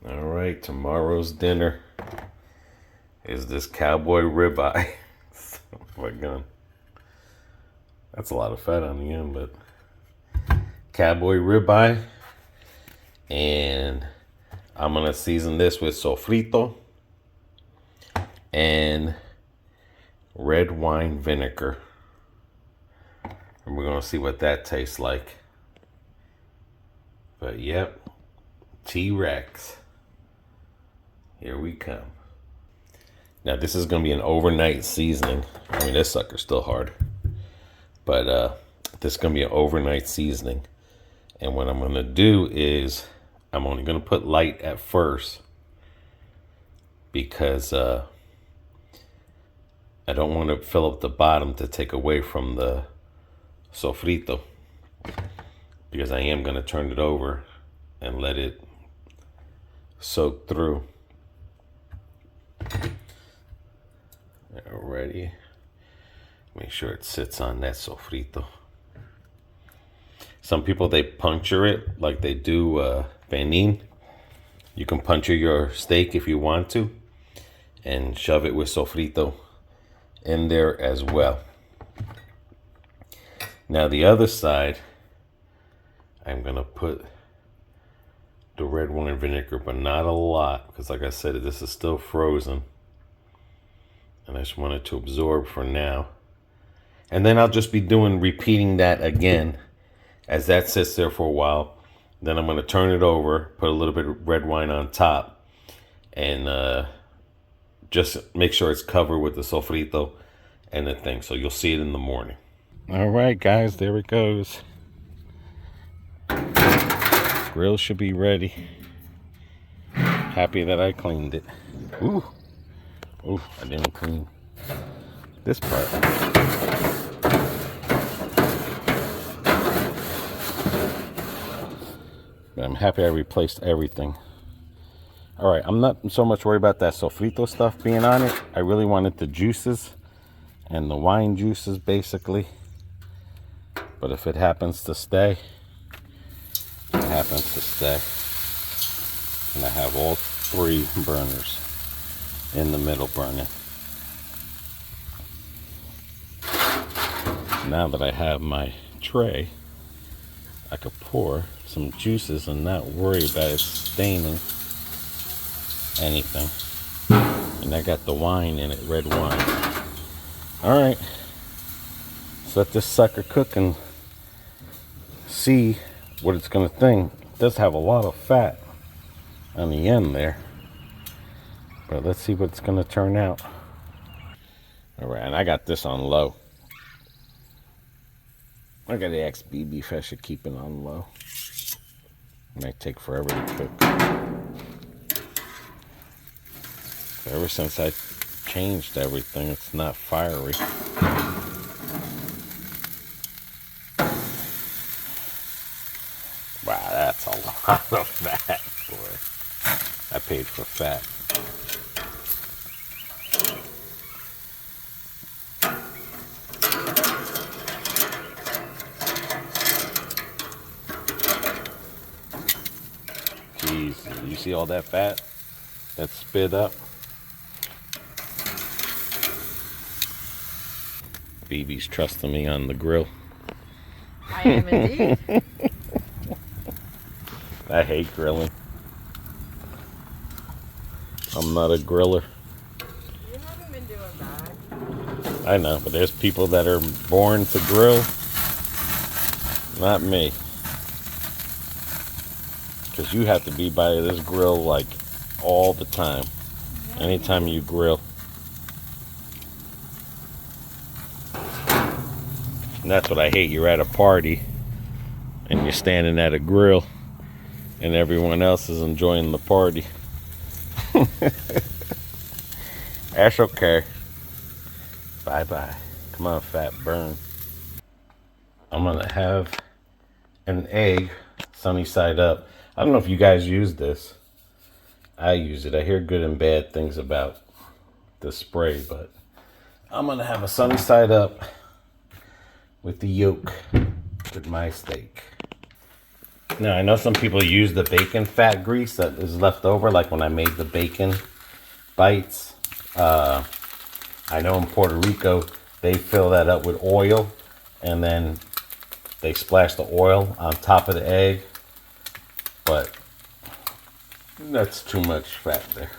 All right, tomorrow's dinner is this cowboy ribeye. Oh my God. That's a lot of fat on the end, but cowboy ribeye. And I'm gonna season this with sofrito and red wine vinegar. And we're gonna see what that tastes like. But yep, T-Rex. Here we come. Now this is gonna be an overnight seasoning. I mean, this sucker's still hard. But this is gonna be an overnight seasoning. And what I'm gonna do is I'm only gonna put light at first because I don't want to fill up the bottom to take away from the sofrito, because I am gonna turn it over and let it soak through. Alrighty. Make sure it sits on that sofrito. Some people, they puncture it like they do pernil. You can puncture your steak if you want to and shove it with sofrito in there as well. Now the other side, I'm gonna put the red wine vinegar, but not a lot, because like I said, this is still frozen. And I just want it to absorb for now. And then I'll just be repeating that again as that sits there for a while. Then I'm gonna turn it over, put a little bit of red wine on top, and just make sure it's covered with the sofrito and the thing. So you'll see it in the morning. All right, guys, there it goes. Grill should be ready. Happy that I cleaned it. Ooh, ooh, I didn't clean this part. But I'm happy I replaced everything. All right, I'm not so much worried about that sofrito stuff being on it. I really wanted the juices and the wine juices, basically. But if it happens to stay, it happens to stay. And I have all 3 burners in the middle burning. Now that I have my tray, I could pour some juices and not worry about it staining anything. And I got the wine in it, red wine. All right, let's let this sucker cook and see what it's gonna think. It does have a lot of fat on the end there, but let's see what it's gonna turn out. All right, and I got this on low. I gotta ask BB if I should keep it on low. It might take forever to cook. Ever since I changed everything, it's not fiery. Wow, that's a lot of fat, boy. I paid for fat. Jeez, you see all that fat that spit up? BB's trusting me on the grill. I am indeed. I hate grilling. I'm not a griller. You haven't been doing bad. I know, but there's people that are born to grill. Not me. Because you have to be by this grill like all the time. Anytime you grill. And that's what I hate. You're at a party and you're standing at a grill and everyone else is enjoying the party. That's okay. Bye-bye. Come on, fat burn. I'm gonna have an egg sunny side up. I don't know if you guys use this. I use it. I hear good and bad things about the spray, but I'm gonna have a sunny side up with the yolk with my steak. Now, I know some people use the bacon fat grease that is left over, like when I made the bacon bites. I know in Puerto Rico, they fill that up with oil, and then they splash the oil on top of the egg. But that's too much fat there.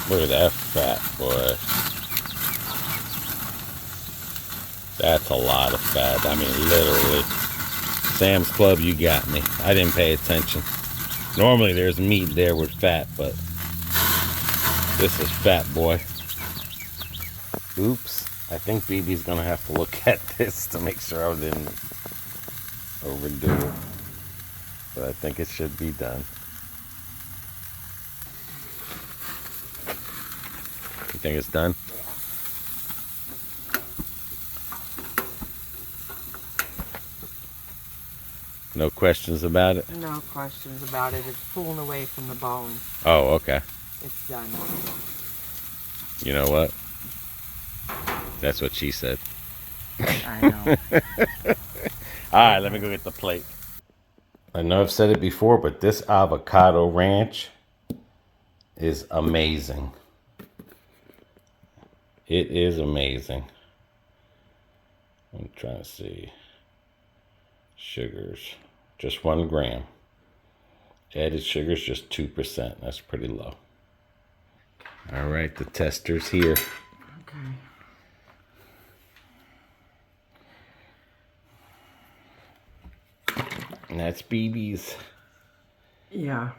Look at that fat, boy. That's a lot of fat. I mean, literally. Sam's Club, you got me. I didn't pay attention. Normally there's meat there with fat, but this is fat, boy. Oops. I think BB's gonna have to look at this to make sure I didn't overdo it. But I think it should be done. You think it's done? No questions about it? No questions about it. It's pulling away from the bone. Oh, okay. It's done. You know what? That's what she said. I know. Alright, let me go get the plate. I know I've said it before, but this avocado ranch is amazing. It is amazing. I'm trying to see. Sugars, just 1 gram. Added sugars, just 2%. That's pretty low. All right, the tester's here. Okay. And that's BB's. Yeah.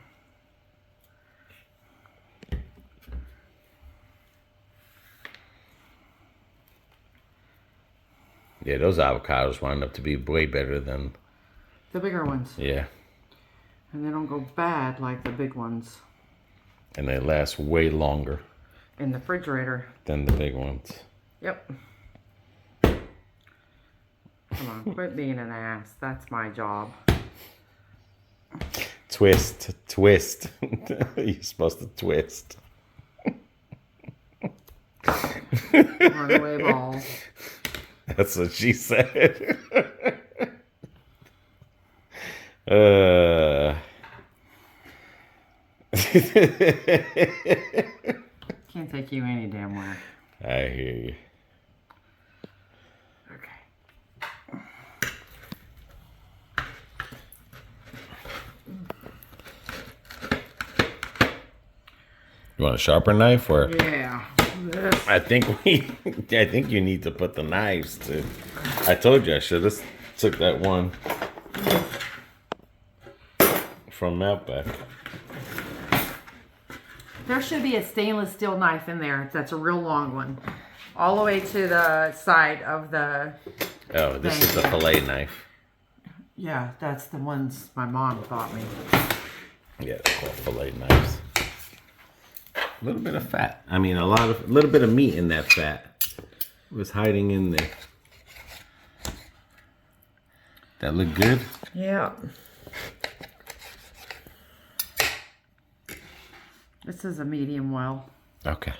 Yeah, those avocados wind up to be way better than... The bigger ones. Yeah. And they don't go bad like the big ones. And they last way longer. In the refrigerator. Than the big ones. Yep. Come on, quit being an ass. That's my job. Twist. Twist. You're supposed to twist. Runaway ball. That's what she said. Can't take you any damn where. I hear you. Okay. You want a sharper knife or? Yeah. I think you need to put the knives to. I told you I should have took that one from Outback. There should be a stainless steel knife in there. That's a real long one. All the way to the side of the... Oh, this is the fillet knife. Yeah, that's the ones my mom bought me. Yeah, they're called fillet knives. A little bit of fat. I mean, a little bit of meat in that fat was hiding in there. That look good? Yeah. This is a medium well. Okay.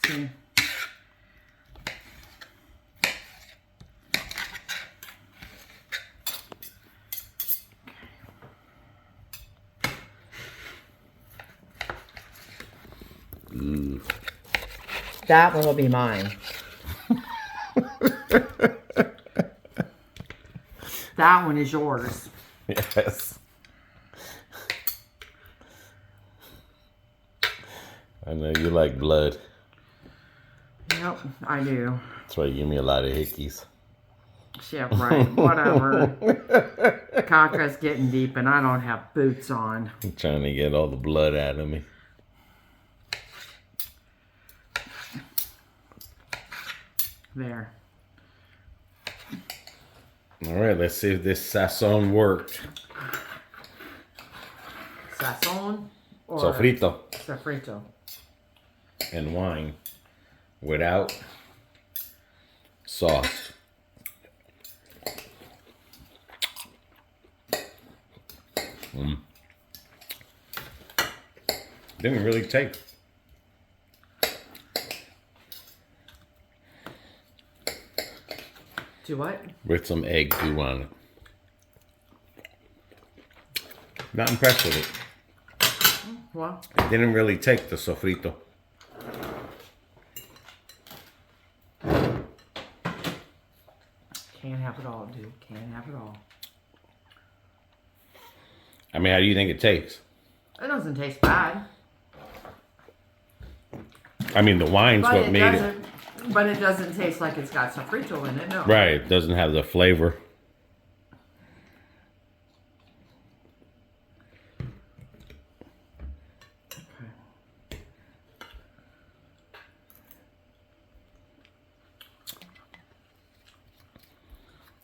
See. That one will be mine. That one is yours. Yes. I know you like blood. Yep, I do. That's why you give me a lot of hickeys. Yeah, right. Whatever. Kaka's getting deep and I don't have boots on. I'm trying to get all the blood out of me. There. All right, let's see if this sazon worked. Sazon or Sofrito. Sofrito. And wine without sauce. Didn't really take. Do what? With some egg glue on it. Not impressed with it. Well, It didn't really take the sofrito. can't have it all, dude. Can't have it all. I mean, how do you think it tastes? It doesn't taste bad. I mean, the wine's But what it made it. doesn't. But it doesn't taste like it's got sofrito in it. No. Right, it doesn't have the flavor.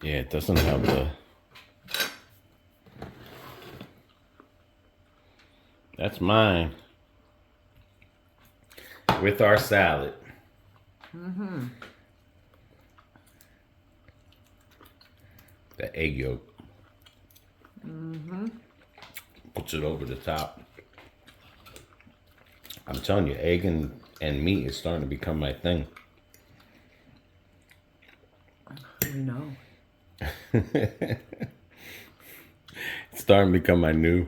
Yeah, it doesn't have the... That's mine. With our salad. Mm-hmm. The egg yolk. Mm-hmm. Puts it over the top. I'm telling you, egg and meat is starting to become my thing. We know. It's starting to become my new.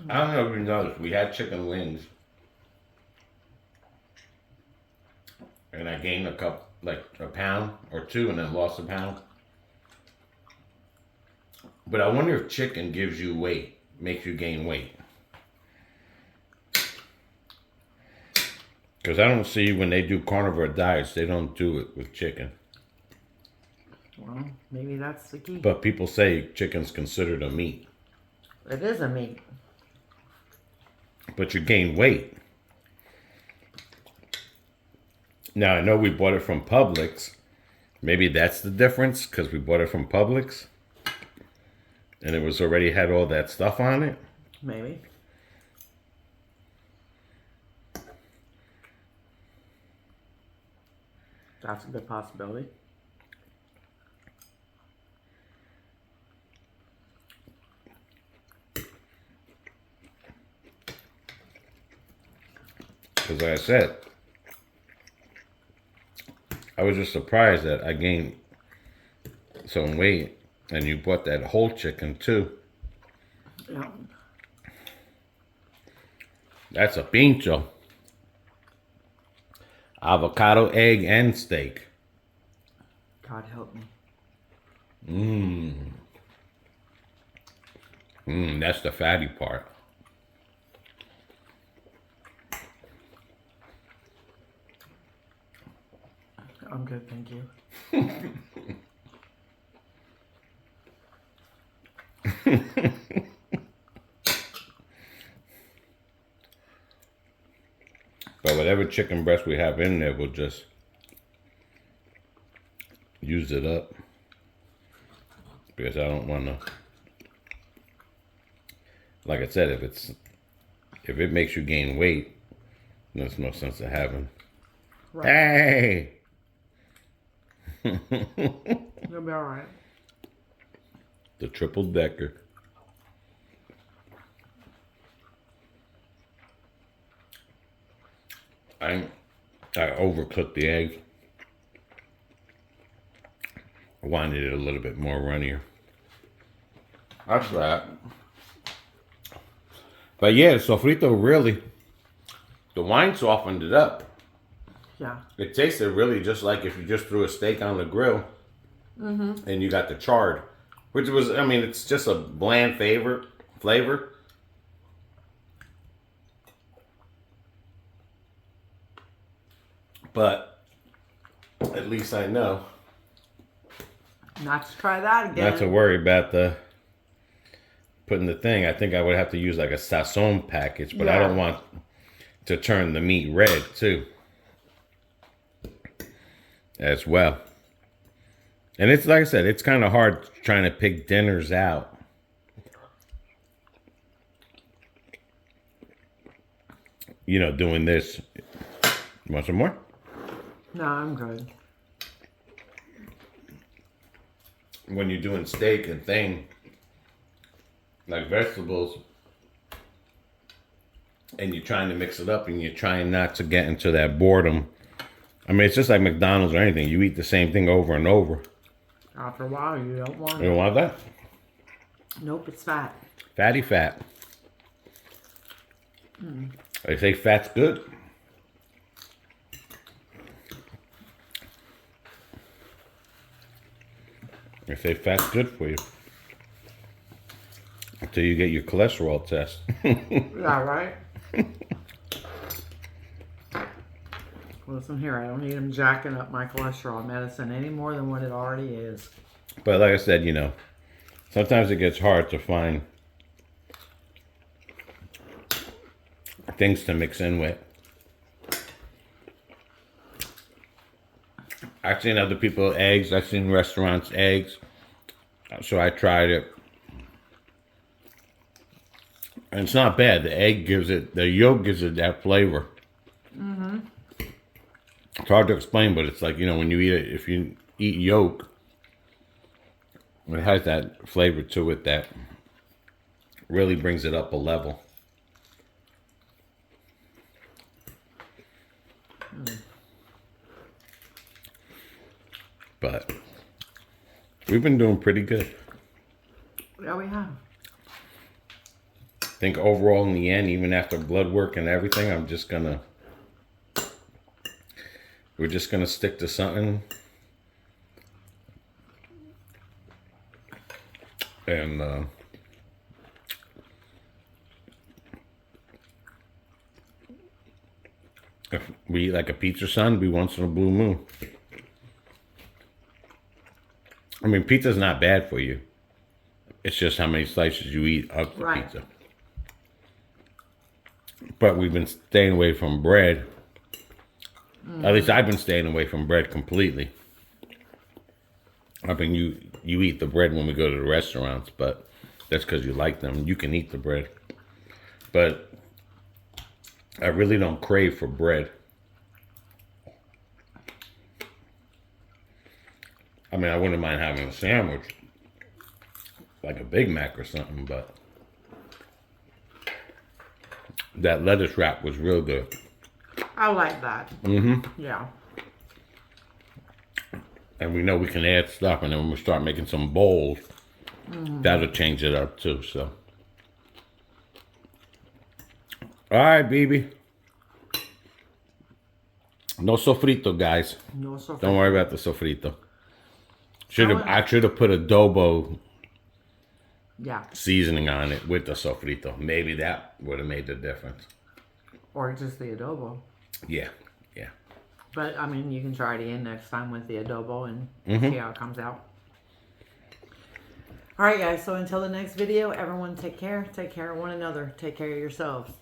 I don't know if you noticed, we had chicken wings. And I gained a pound or two and then lost a pound. But I wonder if chicken gives you weight, makes you gain weight. Because I don't see when they do carnivore diets, they don't do it with chicken. Well, maybe that's the key. But people say chicken's considered a meat. It is a meat. But you gain weight. Now, I know we bought it from Publix. Maybe that's the difference, because we bought it from Publix. And it was already had all that stuff on it. Maybe. That's a good possibility. Because like I said, I was just surprised that I gained some weight. And you bought that whole chicken too. Yeah. That's a pincho. Avocado, egg, and steak. God help me. That's the fatty part. I'm good, thank you. But whatever chicken breast we have in there, we'll just use it up. Because I don't want to, like I said, if it makes you gain weight, there's no sense of having. Right. Hey! You'll be alright. The triple decker. I overcooked the egg. I wanted it a little bit more runnier. That's that. But yeah, the sofrito really, the wine softened it up. Yeah. It tasted really just like if you just threw a steak on the grill and you got the charred. Which was, I mean, it's just a bland flavor. But at least I know Not to try that again. not to worry about putting the thing. I think I would have to use like a sazon package, but I don't want to turn the meat red too. As well. And it's like I said, it's kind of hard trying to pick dinners out. You know, doing this. You want some more? No, I'm good. When you're doing steak and thing, like vegetables, and you're trying to mix it up, and you're trying not to get into that boredom. I mean, it's just like McDonald's or anything. You eat the same thing over and over. After a while, you don't want it. You don't want that? Nope, it's fat. Fatty fat. They say fat's good. They say fat's good for you. Until you get your cholesterol test. Yeah, right? Listen here, I don't need them jacking up my cholesterol medicine any more than what it already is. But like I said, you know, sometimes it gets hard to find things to mix in with. I've seen other people eggs. I've seen restaurants eggs. So I tried it. And it's not bad. The egg gives it, the yolk gives it that flavor. Mm-hmm. It's hard to explain, but it's like, you know, when you eat it, if you eat yolk, it has that flavor to it that really brings it up a level. But we've been doing pretty good. Yeah, we have. I think overall in the end, even after blood work and everything, we're just gonna stick to something. And if we eat like a pizza Sunday once in a blue moon. I mean, pizza's not bad for you. It's just how many slices you eat of the pizza. But we've been staying away from bread. At least I've been staying away from bread completely. I mean, you eat the bread when we go to the restaurants, but that's because you like them. You can eat the bread. But I really don't crave for bread. I mean, I wouldn't mind having a sandwich, like a Big Mac or something, but that lettuce wrap was real good. I like that. Mm-hmm. Yeah. And we know we can add stuff, and then when we start making some bowls, that'll change it up too, so. All right, baby. No sofrito, guys. No sofrito. Don't worry about the sofrito. I should have put adobo seasoning on it with the sofrito. Maybe that would have made the difference. Or just the adobo. Yeah, yeah. But, I mean, you can try it again next time with the adobo and see how it comes out. Alright, guys. So, until the next video, everyone take care. Take care of one another. Take care of yourselves.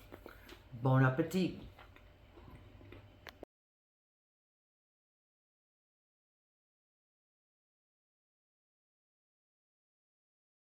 Bon appetit.